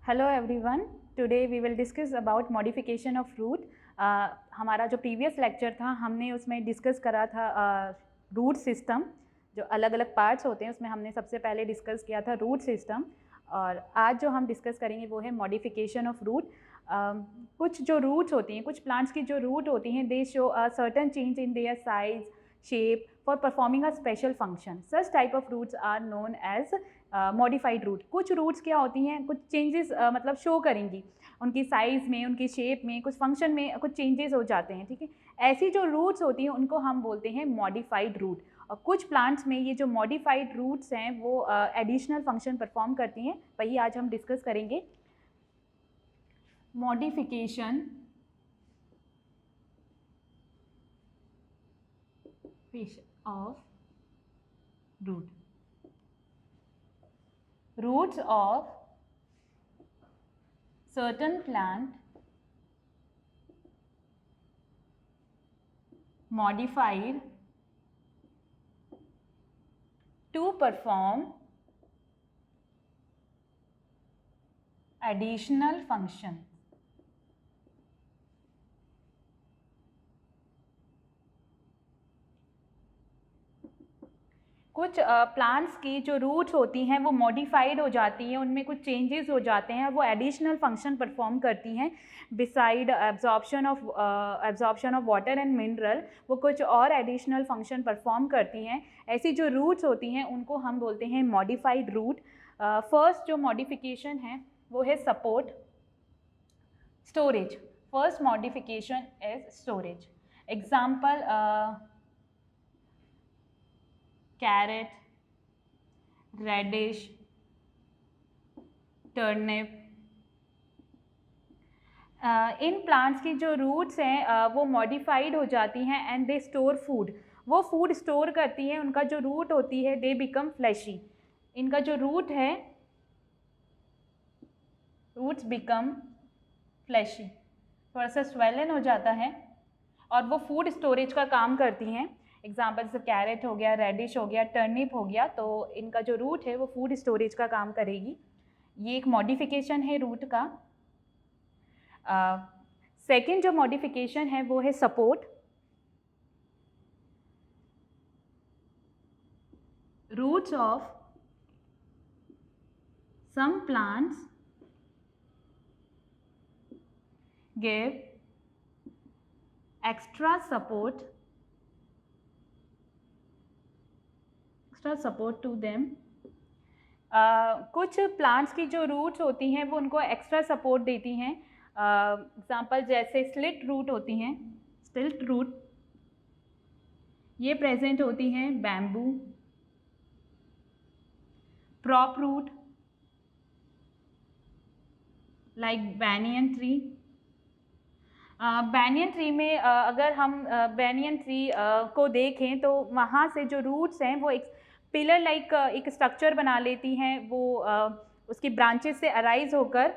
Hello everyone, today we will discuss about modification of root. हमारा जो previous lecture था हमने उसमें डिस्कस करा था रूट सिस्टम। जो अलग अलग पार्ट्स होते हैं उसमें हमने सबसे पहले डिस्कस किया था रूट सिस्टम, और आज जो हम डिस्कस करेंगे वो है मॉडिफिकेशन ऑफ रूट। कुछ जो रूट्स होती हैं, कुछ प्लांट्स की जो रूट होती हैं, दे show a certain change in their size, shape for performing a special function. Such type of roots are known as modified root. कुछ रूट्स क्या होती हैं, कुछ चेंजेस मतलब शो करेंगी, उनकी साइज़ में, उनकी शेप में, कुछ फंक्शन में कुछ चेंजेस हो जाते हैं, ठीक है। ऐसी जो रूट्स होती हैं उनको हम बोलते हैं मॉडिफाइड रूट। और कुछ प्लांट्स में ये जो मॉडिफाइड रूट्स हैं वो एडिशनल फंक्शन परफॉर्म करती हैं, वही आज हम डिस्कस करेंगे। Modification of roots of certain plant modified to perform additional function. कुछ प्लांट्स की जो रूट्स होती हैं वो मॉडिफाइड हो जाती हैं, उनमें कुछ चेंजेस हो जाते हैं, वो एडिशनल फंक्शन परफॉर्म करती हैं beside absorption of water and mineral. वो कुछ और एडिशनल फंक्शन परफॉर्म करती हैं। ऐसी जो रूट्स होती हैं उनको हम बोलते हैं मॉडिफाइड रूट। फर्स्ट जो मॉडिफिकेशन है वो है support, storage. First modification is storage. Example carrot, radish, turnip. इन प्लांट्स की जो रूट्स हैं वो मॉडिफाइड हो जाती हैं एंड दे स्टोर फूड। वो फूड स्टोर करती हैं, उनका जो रूट होती है दे बिकम फ्लैशी। इनका जो रूट है, रूट्स बिकम फ्लैशी, थोड़ा सा स्वेलन हो जाता है और वो फूड स्टोरेज का काम करती हैं। एग्जाम्पल जैसे कैरेट हो गया, रेडिश हो गया, टर्निप हो गया, तो इनका जो रूट है वो फूड स्टोरेज का काम करेगी। ये एक मॉडिफिकेशन है रूट का। सेकेंड जो मॉडिफिकेशन है वो है support. Roots of some plants give extra support to them. कुछ प्लांट्स की जो रूट्स होती हैं वो उनको एक्स्ट्रा सपोर्ट देती हैं। एग्जाम्पल जैसे स्लिट रूट होती हैं, स्टिल्ट रूट, ये प्रेजेंट होती हैं bamboo. Prop root like banyan tree. Banyan tree में अगर हम बैनियन ट्री को देखें तो वहाँ से जो रूट्स हैं वो एक पिलर लाइक एक स्ट्रक्चर बना लेती हैं। वो उसकी ब्रांचेस से अराइज होकर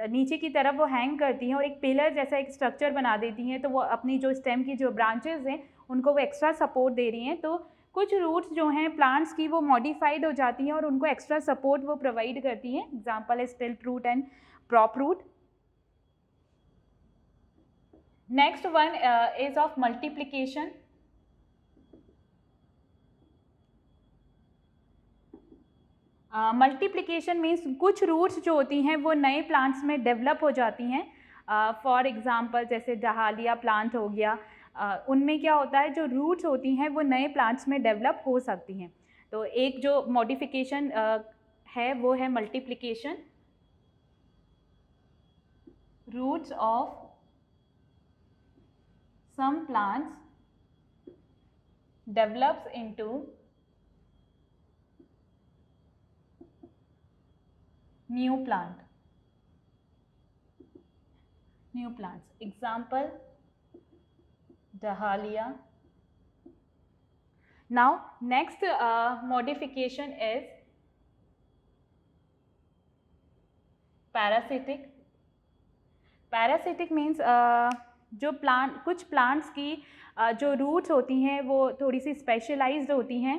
नीचे की तरफ वो हैंग करती हैं और एक पिलर जैसा एक स्ट्रक्चर बना देती हैं। तो वो अपनी जो स्टेम की जो ब्रांचेस हैं उनको वो एक्स्ट्रा सपोर्ट दे रही हैं। तो कुछ रूट्स जो हैं प्लांट्स की वो मॉडिफाइड हो जाती हैं और उनको एक्स्ट्रा सपोर्ट वो प्रोवाइड करती हैं। एग्जाम्पल है stilt root and prop root. Next one is of multiplication. Multiplication means कुछ रूट्स जो होती हैं वो नए प्लांट्स में डेवलप हो जाती हैं। फॉर एग्जांपल जैसे डहालिया प्लांट हो गया, उनमें क्या होता है, जो रूट्स होती हैं वो नए प्लांट्स में डेवलप हो सकती हैं। तो एक जो मॉडिफिकेशन है वो है multiplication. Roots of some plants develops into new plants. Example dahlia. Now next modification is parasitic. Parasitic means जो कुछ प्लांट्स की जो रूट्स होती हैं वो थोड़ी सी स्पेशलाइज्ड होती हैं।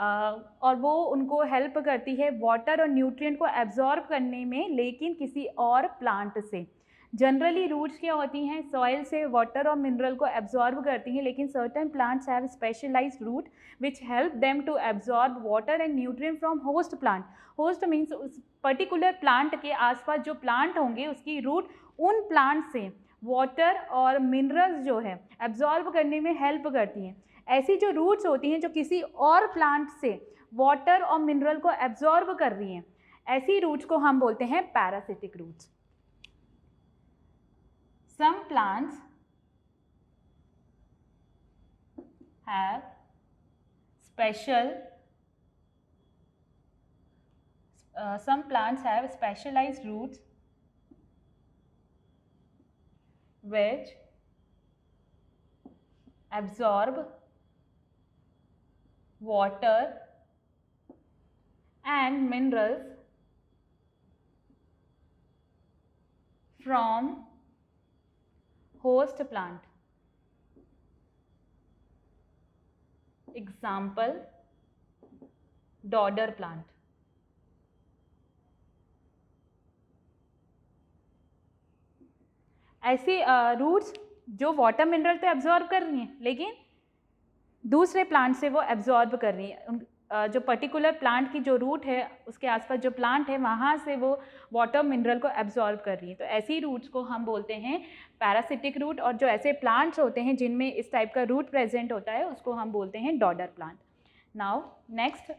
और वो उनको हेल्प करती है वाटर और न्यूट्रिएंट को एब्जॉर्ब करने में, लेकिन किसी और प्लांट से। जनरली रूट्स क्या होती हैं, सॉइल से वाटर और मिनरल को एब्जॉर्ब करती हैं, लेकिन certain plants have specialised root which help them to absorb water and nutrient from host plant. Host means उस पर्टिकुलर प्लांट के आसपास जो प्लांट होंगे उसकी रूट उन प्लांट से वाटर और मिनरल्स जो है एब्जॉर्ब करने में हेल्प करती हैं। ऐसी जो रूट्स होती हैं जो किसी और प्लांट से वाटर और मिनरल को एब्जॉर्ब कर रही हैं, ऐसी रूट्स को हम बोलते हैं parasitic roots. Some plants have specialized roots which absorb water and minerals from host plant. Example, dodder plant. ऐसे रूट्स जो वाटर मिनरल तो एब्जॉर्ब कर रही हैं, लेकिन दूसरे प्लांट से वो एब्जॉर्ब कर रही हैं। जो पर्टिकुलर प्लांट की जो रूट है उसके आसपास जो प्लांट है वहाँ से वो वाटर मिनरल को एब्जॉर्ब कर रही है। तो ऐसी रूट्स को हम बोलते हैं पैरासिटिक रूट, और जो ऐसे प्लांट्स होते हैं जिनमें इस टाइप का रूट प्रेजेंट होता है उसको हम बोलते हैं dodder plant. Now next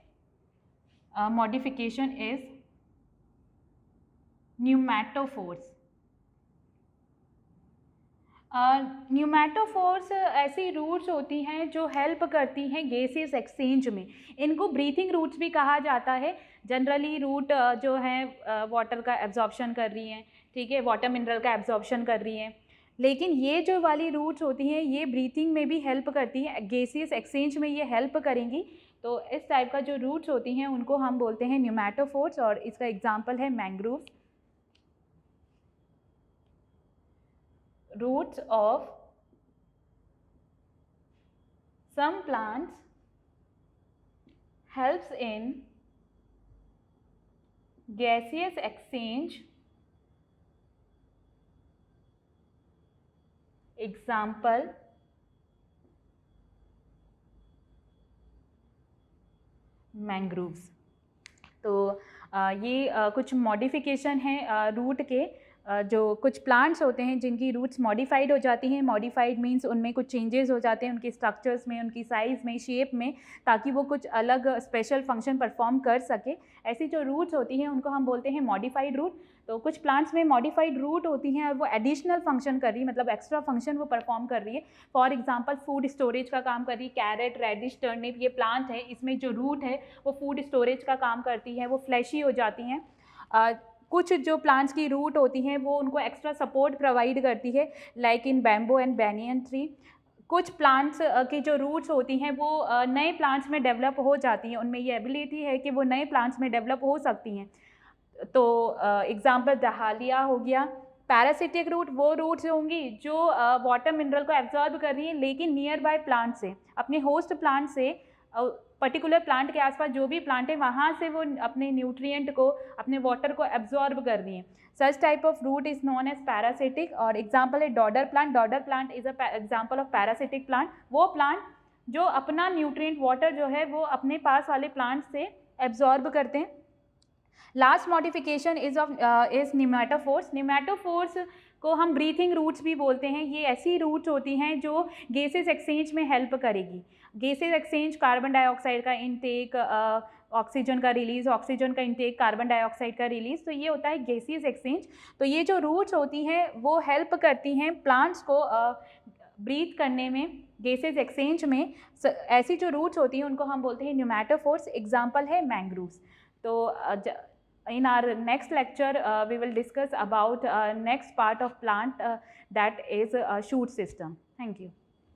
modification is pneumatophores. Pneumatophores ऐसी रूट्स होती हैं जो हेल्प करती हैं गैसेस एक्सचेंज में। इनको ब्रीथिंग रूट्स भी कहा जाता है। जनरली रूट जो है वाटर का एब्जॉर्प्शन कर रही हैं, ठीक है, वाटर मिनरल का एब्जॉर्प्शन कर रही हैं, लेकिन ये जो वाली रूट्स होती हैं ये ब्रीथिंग में भी हेल्प करती हैं, गैसेस एक्सचेंज में ये हेल्प करेंगी। तो इस टाइप का जो रूट्स होती हैं उनको हम बोलते हैं न्यूमैटोफोर्स, और इसका एग्जाम्पल है mangroves. Roots of some plants helps in gaseous exchange. Example, mangroves. तो ये कुछ मॉडिफिकेशन है रूट के। जो कुछ प्लांट्स होते हैं जिनकी रूट्स मॉडिफाइड हो जाती हैं। मॉडिफाइड मींस उनमें कुछ चेंजेस हो जाते हैं उनके स्ट्रक्चर्स में, उनकी साइज़ में, शेप में, ताकि वो कुछ अलग स्पेशल फंक्शन परफॉर्म कर सके। ऐसी जो रूट्स होती हैं उनको हम बोलते हैं मॉडिफाइड रूट। तो कुछ प्लांट्स में मॉडिफाइड रूट होती हैं और वो एडिशनल फंक्शन कर रही है, मतलब एक्स्ट्रा फंक्शन वो परफॉर्म कर रही है। फॉर एग्जांपल फूड स्टोरेज का काम कर रही है। कैरेट, रेडिश, टर्निप ये प्लांट है, इसमें जो रूट है वो फूड स्टोरेज का काम करती है, वो फ्लैशी हो जाती हैं। कुछ जो प्लांट्स की रूट होती हैं वो उनको एक्स्ट्रा सपोर्ट प्रोवाइड करती है, like in bamboo and banyan tree. कुछ प्लांट्स की जो रूट्स होती हैं वो नए प्लांट्स में डेवलप हो जाती हैं, उनमें ये एबिलिटी है कि वो नए प्लांट्स में डेवलप हो सकती हैं। तो एग्जांपल डहालिया हो गया। पैरासिटिक रूट वो रूट्स होंगी जो वाटर मिनरल को एब्जॉर्ब कर रही हैं, लेकिन नियर बाय प्लांट से, अपने होस्ट प्लांट से, पर्टिकुलर प्लांट के आसपास जो भी प्लांट है वहाँ से वो अपने न्यूट्रिएंट को, अपने वाटर को एब्जॉर्ब कर रही हैं। Such type of root is known as parasitic. और एग्जांपल है dodder plant. Dodder plant is a example of parasitic plant. वो प्लांट जो अपना न्यूट्रिएंट वाटर जो है वो अपने पास वाले प्लांट से एब्जॉर्ब करते हैं। Last modification is pneumatophores. Pneumatophores को हम ब्रीथिंग रूट्स भी बोलते हैं। ये ऐसी रूट्स होती हैं जो गैसेस एक्सचेंज में हेल्प करेगी। गैसेस एक्सचेंज, कार्बन डाइऑक्साइड का इनटेक, ऑक्सीजन का रिलीज़, ऑक्सीजन का इनटेक, कार्बन डाइऑक्साइड का रिलीज़, तो ये होता है गैसेस एक्सचेंज। तो ये जो रूट्स होती हैं वो हेल्प करती हैं प्लांट्स को ब्रीथ करने में, गैसेस एक्सचेंज में। ऐसी जो रूट्स होती हैं उनको हम बोलते हैं न्यूमैटोफोर्स। एग्जाम्पल है मैंग्रोव्स। तो in our next lecture we will discuss about next part of plant that is shoot system. Thank you.